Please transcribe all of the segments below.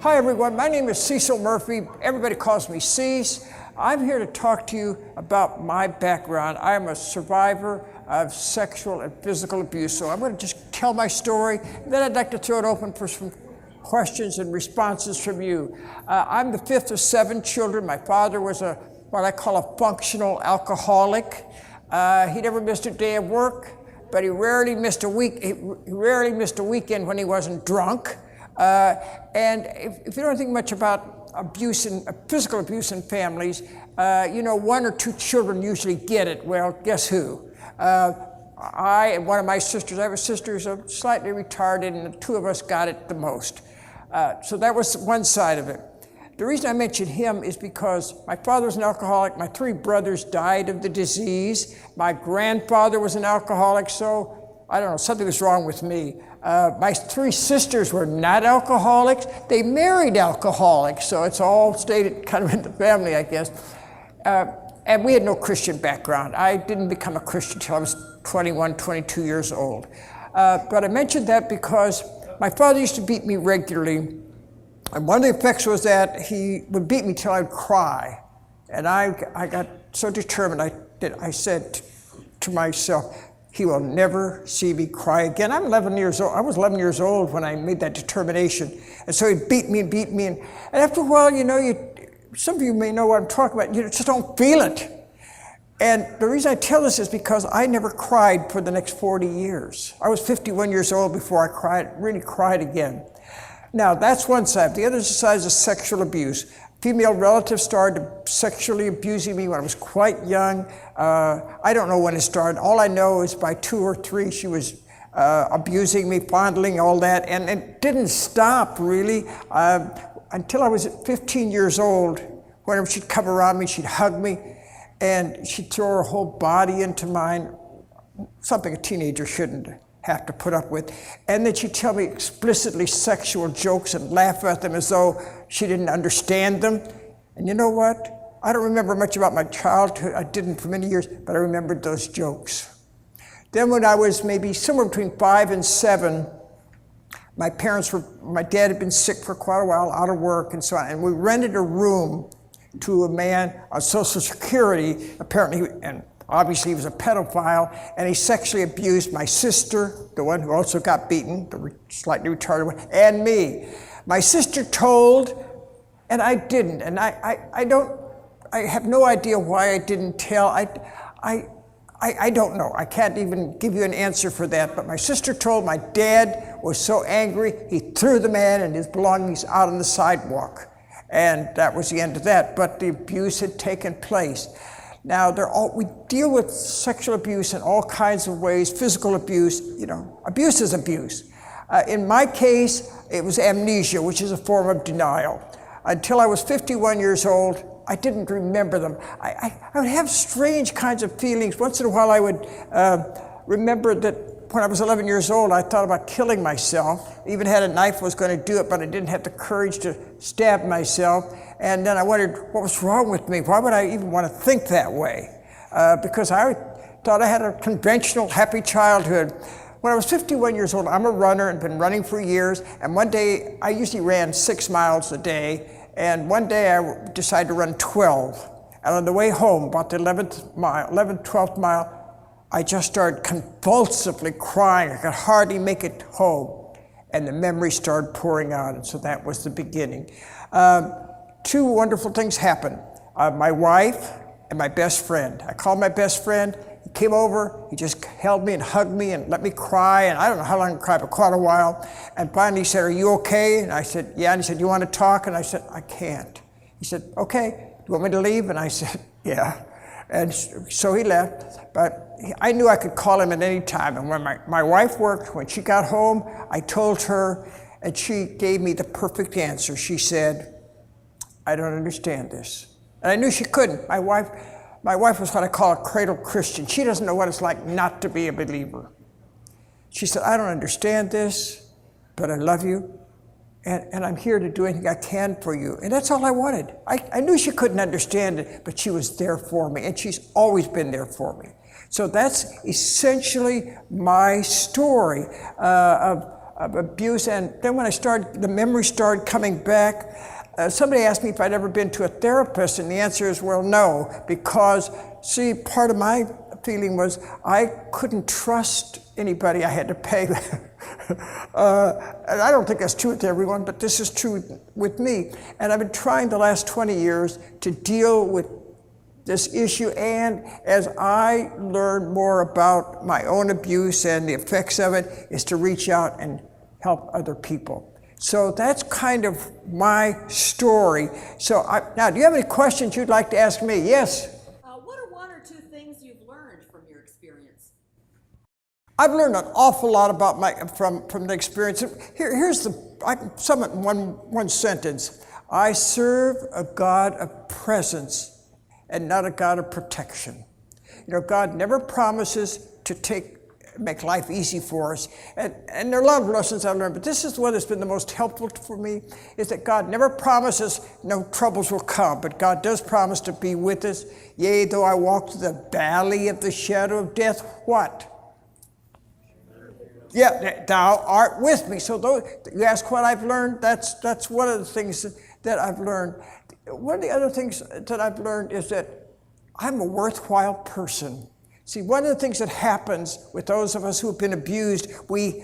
Hi everyone, my name is Cecil Murphey. Everybody calls me Cease. I'm here to talk to you about my background. I am a survivor of sexual and physical abuse. So I'm going to just tell my story, and then I'd like to throw it open for some questions and responses from you. I'm the fifth of 7 children. My father was what I call a functional alcoholic. He never missed a day of work, but he rarely missed a weekend when he wasn't drunk. And if you don't think much about abuse and physical abuse in families, you know, 1 or 2 children usually get it. Well, guess who? I and one of my sisters, I have a sister who's slightly retarded, and the 2 of us got it the most. So that was one side of it. The reason I mention him is because my father was an alcoholic. My 3 brothers died of the disease. My grandfather was an alcoholic, so I don't know, something was wrong with me. My 3 sisters were not alcoholics. They married alcoholics, so it's all stayed kind of in the family, I guess. And we had no Christian background. I didn't become a Christian until I was 21, 22 years old. But I mentioned that because my father used to beat me regularly. And one of the effects was that he would beat me till I'd cry. And I got so determined, I said to myself, he will never see me cry again. I'm 11 years old. I was 11 years old when I made that determination. And so he'd beat me and beat me. And after a while, you know, some of you may know what I'm talking about. You just don't feel it. And the reason I tell this is because I never cried for the next 40 years. I was 51 years old before I really cried again. Now, that's one side. The other side is sexual abuse. Female relatives started sexually abusing me when I was quite young. I don't know when it started. All I know is by 2 or 3, she was abusing me, fondling, all that, and it didn't stop, really, until I was 15 years old. Whenever she'd come around me, she'd hug me, and she'd throw her whole body into mine, something a teenager shouldn't have to put up with. And then she'd tell me explicitly sexual jokes and laugh at them as though she didn't understand them. And you know what? I don't remember much about my childhood. I didn't for many years, but I remembered those jokes. Then when I was maybe somewhere between 5 and 7, my dad had been sick for quite a while, out of work and so on, and we rented a room to a man on Social Security, apparently, and obviously he was a pedophile, and he sexually abused my sister, the one who also got beaten, the slightly retarded one, and me. My sister told, and I didn't, and I have no idea why I didn't tell. I don't know. I can't even give you an answer for that, but my sister told. My dad was so angry, he threw the man and his belongings out on the sidewalk. And that was the end of that, but the abuse had taken place. Now, we deal with sexual abuse in all kinds of ways, physical abuse, you know, abuse is abuse. In my case, it was amnesia, which is a form of denial. Until I was 51 years old, I didn't remember them. I would have strange kinds of feelings. Once in a while, I would remember that when I was 11 years old, I thought about killing myself. Even had a knife, was going to do it, but I didn't have the courage to stab myself. And then I wondered, what was wrong with me? Why would I even want to think that way? Because I thought I had a conventional, happy childhood. When I was 51 years old, I'm a runner and been running for years. And one day, I usually ran 6 miles a day. And one day, I decided to run 12. And on the way home, about the 11th, 12th mile, I just started convulsively crying. I could hardly make it home. And the memories started pouring out, and so that was the beginning. 2 wonderful things happened. My wife and my best friend. I called my best friend. He came over. He just held me and hugged me and let me cry. And I don't know how long I cried, but quite a while. And finally he said, "Are you okay?" And I said, "Yeah." And he said, "You want to talk?" And I said, "I can't." He said, "Okay. Do you want me to leave?" And I said, "Yeah." And so he left. But I knew I could call him at any time. And when my wife worked, when she got home, I told her, and she gave me the perfect answer. She said, "I don't understand this." And I knew she couldn't. My wife was what I call a cradle Christian. She doesn't know what it's like not to be a believer. She said, "I don't understand this, but I love you, and I'm here to do anything I can for you." And that's all I wanted. I knew she couldn't understand it, but she was there for me, and she's always been there for me. So that's essentially my story of of abuse. And then when the memory started coming back, somebody asked me if I'd ever been to a therapist, and the answer is, well, no, because, see, part of my feeling was I couldn't trust anybody. I had to pay. And I don't think that's true with everyone, but this is true with me. And I've been trying the last 20 years to deal with this issue, and as I learn more about my own abuse and the effects of it, is to reach out and help other people. So that's kind of my story. So now, do you have any questions you'd like to ask me? Yes? What are one or two things you've learned from your experience? I've learned an awful lot about from the experience. I can sum it in one sentence. I serve a God of presence and not a God of protection. You know, God never promises to make life easy for us. And there are a lot of lessons I've learned, but this is what has been the most helpful for me, is that God never promises no troubles will come, but God does promise to be with us. Yea, though I walk through the valley of the shadow of death, what? Yeah, thou art with me. So you ask what I've learned, that's one of the things that I've learned. One of the other things that I've learned is that I'm a worthwhile person. See, one of the things that happens with those of us who have been abused, we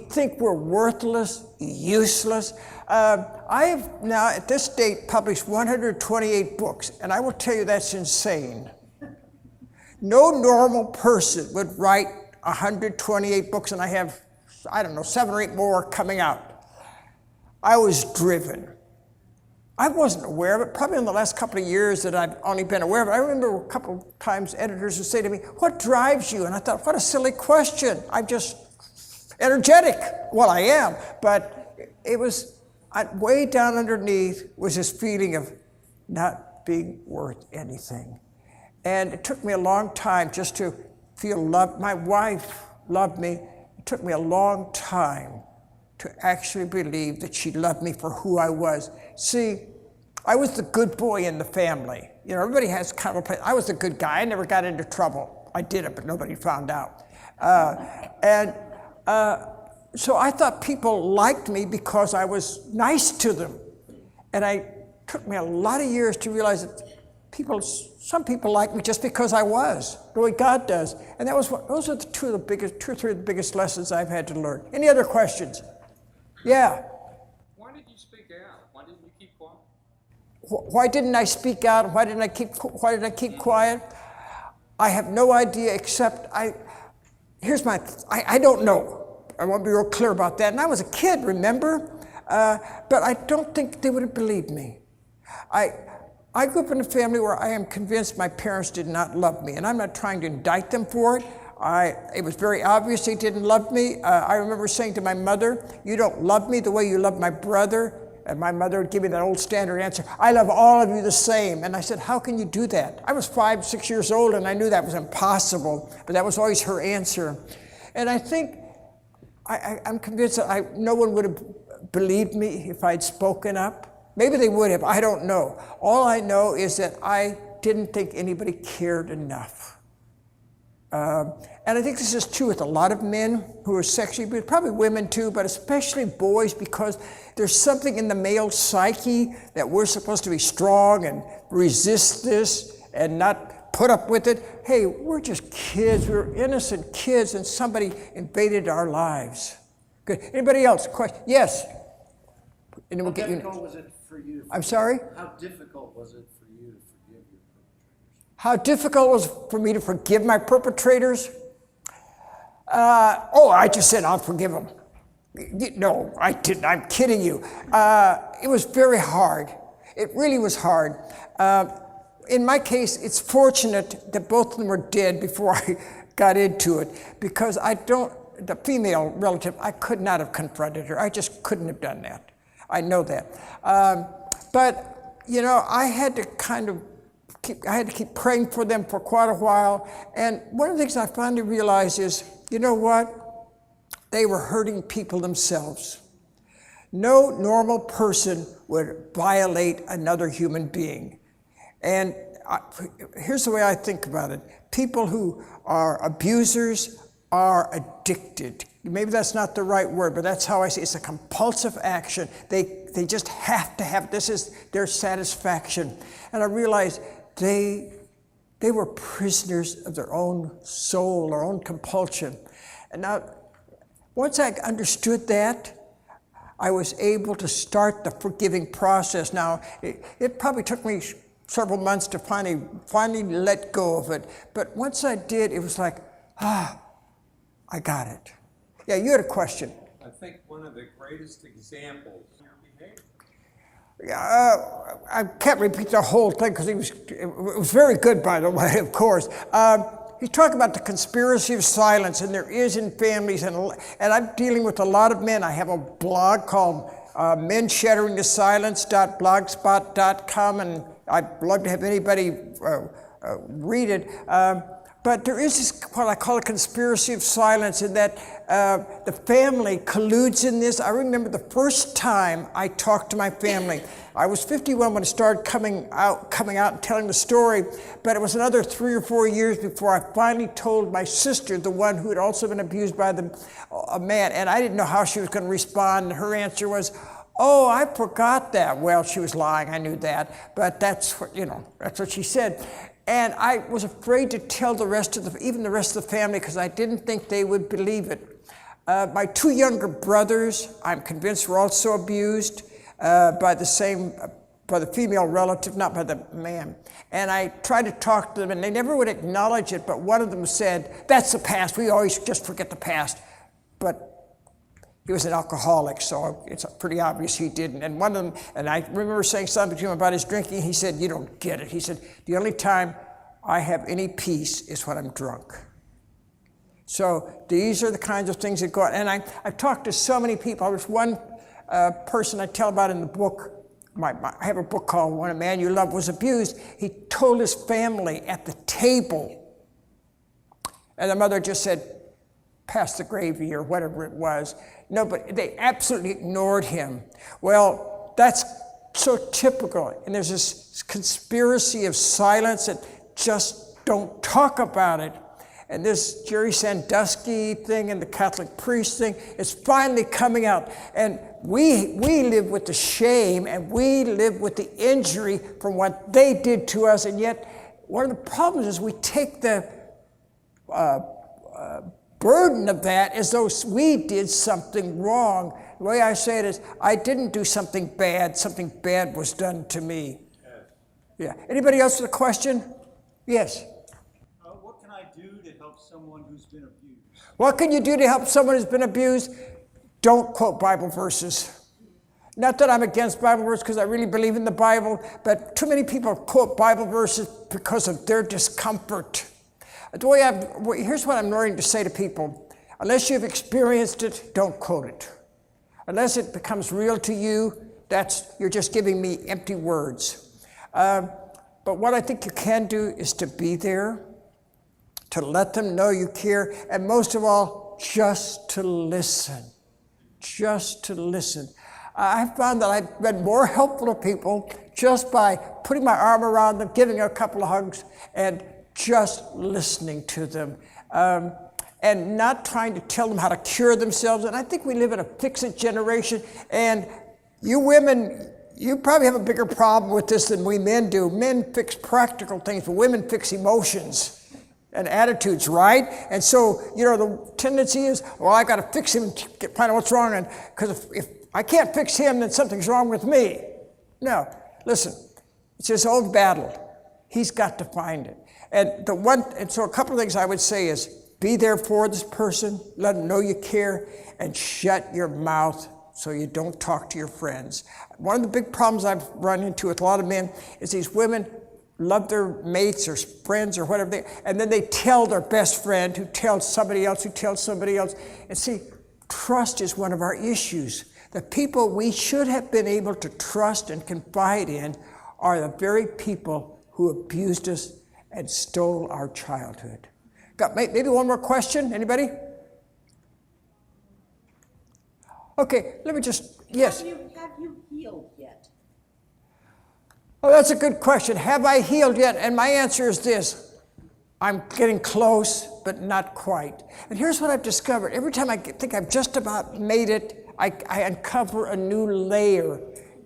think we're worthless, useless. I have now, at this date, published 128 books, and I will tell you that's insane. No normal person would write 128 books, and I have, 7 or 8 more coming out. I was driven. I wasn't aware of it, probably in the last couple of years that I've only been aware of it. I remember a couple of times editors would say to me, what drives you? And I thought, what a silly question. I'm just energetic. Well, I am, but it was way down underneath was this feeling of not being worth anything. And it took me a long time just to feel loved. My wife loved me. It took me a long time to actually believe that she loved me for who I was. See, I was the good boy in the family. You know, everybody has kind of a place. I was the good guy. I never got into trouble. I did it, but nobody found out. So I thought people liked me because I was nice to them. And it took me a lot of years to realize that some people like me just because I was, the way God does. And those are two or three of the biggest lessons I've had to learn. Any other questions? Yeah. Why did you speak out? Why didn't you keep quiet? Why didn't I speak out? Why did I keep quiet? I have no idea, except I don't know. I want to be real clear about that. And I was a kid, remember? But I don't think they would have believed me. I grew up in a family where I am convinced my parents did not love me, and I'm not trying to indict them for it. It was very obvious they didn't love me. I remember saying to my mother, you don't love me the way you love my brother. And my mother would give me that old standard answer, I love all of you the same. And I said, how can you do that? I was 5, 6 years old, and I knew that was impossible, but that was always her answer. And I think, I'm convinced that no one would have believed me if I'd spoken up. Maybe they would have, I don't know. All I know is that I didn't think anybody cared enough. And I think this is true with a lot of men who are sexually abused, probably women too, but especially boys, because there's something in the male psyche that we're supposed to be strong and resist this and not put up with it. Hey, we're just kids, we're innocent kids, and somebody invaded our lives. Good. Anybody else? Question? Yes? And How difficult was it for you? I'm sorry? How difficult was it for you to forgive your perpetrators? How difficult was it for me to forgive my perpetrators? I just said I'll forgive them. No, I didn't. I'm kidding you. It was very hard. It really was hard. In my case, it's fortunate that both of them were dead before I got into it, because the female relative, I could not have confronted her. I just couldn't have done that. I know that. But, I had to keep praying for them for quite a while. And one of the things I finally realized is, you know what? They were hurting people themselves. No normal person would violate another human being. And here's the way I think about it. People who are abusers are addicted. maybe that's not the right word, but that's how I see it. It's a compulsive action. They just have to have, this is their satisfaction. And I realized they were prisoners of their own soul, their own compulsion. And now, once I understood that, I was able to start the forgiving process. Now, it probably took me several months to finally let go of it. But once I did, it was like, I got it. Yeah, you had a question. I think one of the greatest examples of your behavior. Yeah, I can't repeat the whole thing because it was very good, by the way, of course. He's talking about the conspiracy of silence, and there is in families, and I'm dealing with a lot of men. I have a blog called menshatteringthesilence.blogspot.com, and I'd love to have anybody read it. But there is this, what I call a conspiracy of silence, in that the family colludes in this. I remember the first time I talked to my family. I was 51 when I started coming out and telling the story, but it was another 3 or 4 years before I finally told my sister, the one who had also been abused by a man, and I didn't know how she was going to respond. And her answer was, "Oh, I forgot that." Well, she was lying, I knew that, but that's what she said. And I was afraid to tell even the rest of the family, because I didn't think they would believe it. My 2 younger brothers, I'm convinced, were also abused by the female relative, not by the man. And I tried to talk to them, and they never would acknowledge it, but one of them said, "That's the past, we always just forget the past." But he was an alcoholic, so it's pretty obvious he didn't. And one of them, and I remember saying something to him about his drinking. He said, "You don't get it." He said, "The only time I have any peace is when I'm drunk." So these are the kinds of things that go on. And I've talked to so many people. There's one person I tell about in the book. I have a book called When a Man You Love Was Abused. He told his family at the table, and the mother just said, "Pass the gravy," or whatever it was. No, but they absolutely ignored him. Well, that's so typical. And there's this conspiracy of silence, and just don't talk about it. And this Jerry Sandusky thing and the Catholic priest thing is finally coming out. And we live with the shame, and we live with the injury from what they did to us. And yet, one of the problems is we take the burden of that as though we did something wrong. The way I say it is, I didn't do something bad was done to me. Yes. Yeah. Anybody else with a question? Yes. What can I do to help someone who's been abused? What can you do to help someone who's been abused? Don't quote Bible verses. Not that I'm against Bible verses, because I really believe in the Bible, but too many people quote Bible verses because of their discomfort. Here's what I'm learning to say to people. Unless you've experienced it, don't quote it. Unless it becomes real to you, you're just giving me empty words. But what I think you can do is to be there, to let them know you care, and most of all, just to listen. Just to listen. I found that I've been more helpful to people just by putting my arm around them, giving a couple of hugs, and just listening to them, and not trying to tell them how to cure themselves. And I think we live in a fix-it generation, and you women, you probably have a bigger problem with this than we men do. Men fix practical things, but women fix emotions and attitudes, right? And so, the tendency is, well, I got to fix him and find out what's wrong, and because if I can't fix him, then something's wrong with me. No, listen, it's his own battle. He's got to find it. And so a couple of things I would say is, be there for this person, let them know you care, and shut your mouth so you don't talk to your friends. One of the big problems I've run into with a lot of men is these women love their mates or friends or whatever, and then they tell their best friend who tells somebody else who tells somebody else. And see, trust is one of our issues. The people we should have been able to trust and confide in are the very people who abused us and stole our childhood. Got maybe one more question? Anybody? Okay, let me just, yes. Have you healed yet? Oh, that's a good question. Have I healed yet? And my answer is this. I'm getting close, but not quite. And here's what I've discovered. Every time I think I've just about made it, I uncover a new layer.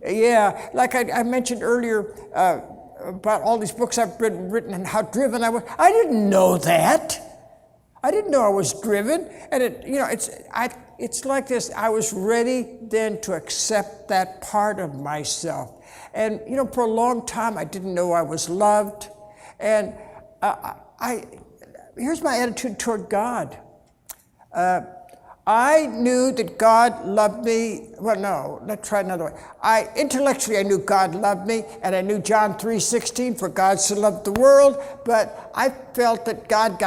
Yeah, like I mentioned earlier about all these books I've written and how driven I was. I didn't know that. I didn't know I was driven. And it's like this. I was ready then to accept that part of myself. And for a long time, I didn't know I was loved. And here's my attitude toward God. I knew that God loved me. Well, no, let's try another way. Intellectually, I knew God loved me, and I knew John 3:16, for God so loved the world, but I felt that God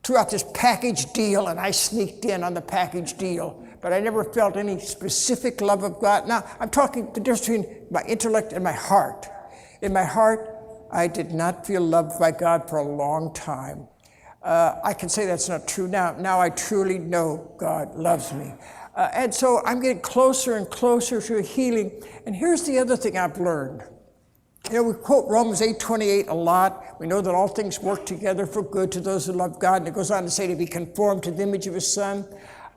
threw out this package deal, and I sneaked in on the package deal. But I never felt any specific love of God. Now, I'm talking the difference between my intellect and my heart. In my heart, I did not feel loved by God for a long time. I can say that's not true now. Now I truly know God loves me. And so I'm getting closer and closer to healing. And here's the other thing I've learned. We quote Romans 8:28 a lot. We know that all things work together for good to those who love God. And it goes on to say to be conformed to the image of His Son.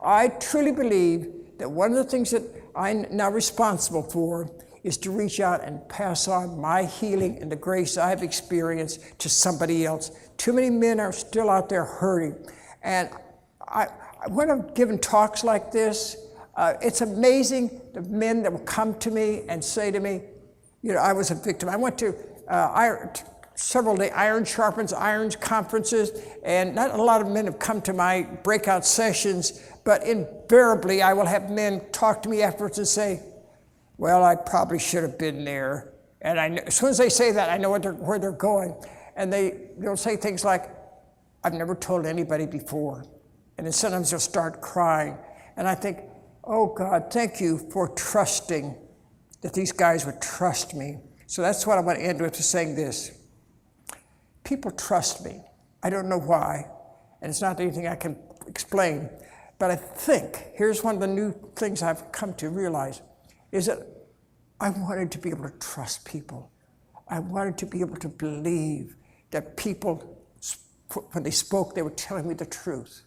I truly believe that one of the things that I'm now responsible for is to reach out and pass on my healing and the grace I've experienced to somebody else. Too many men are still out there hurting. And when I'm giving talks like this, it's amazing the men that will come to me and say to me, I was a victim. I went to several day Iron Sharpens Irons conferences, and not a lot of men have come to my breakout sessions, but invariably I will have men talk to me afterwards and say, well, I probably should have been there. And as soon as they say that, I know where they're going. And they'll say things like, I've never told anybody before. And then sometimes they'll start crying. And I think, oh God, thank you for trusting that these guys would trust me. So that's what I want to end with, saying this. People trust me. I don't know why. And it's not anything I can explain. But I think, here's one of the new things I've come to realize, is that I wanted to be able to trust people. I wanted to be able to believe that people, when they spoke, they were telling me the truth.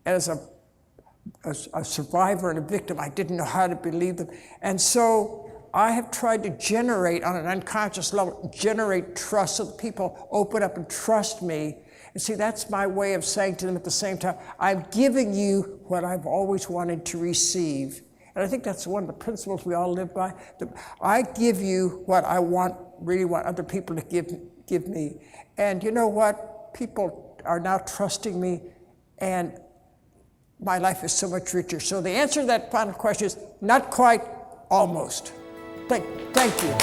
And as a survivor and a victim, I didn't know how to believe them. And so I have tried to generate, on an unconscious level, generate trust so that people open up and trust me. And see, that's my way of saying to them at the same time, I'm giving you what I've always wanted to receive. And I think that's one of the principles we all live by. I give you what I really want other people to give me. And you know what? People are now trusting me, and my life is so much richer. So the answer to that final question is not quite, almost. Thank you.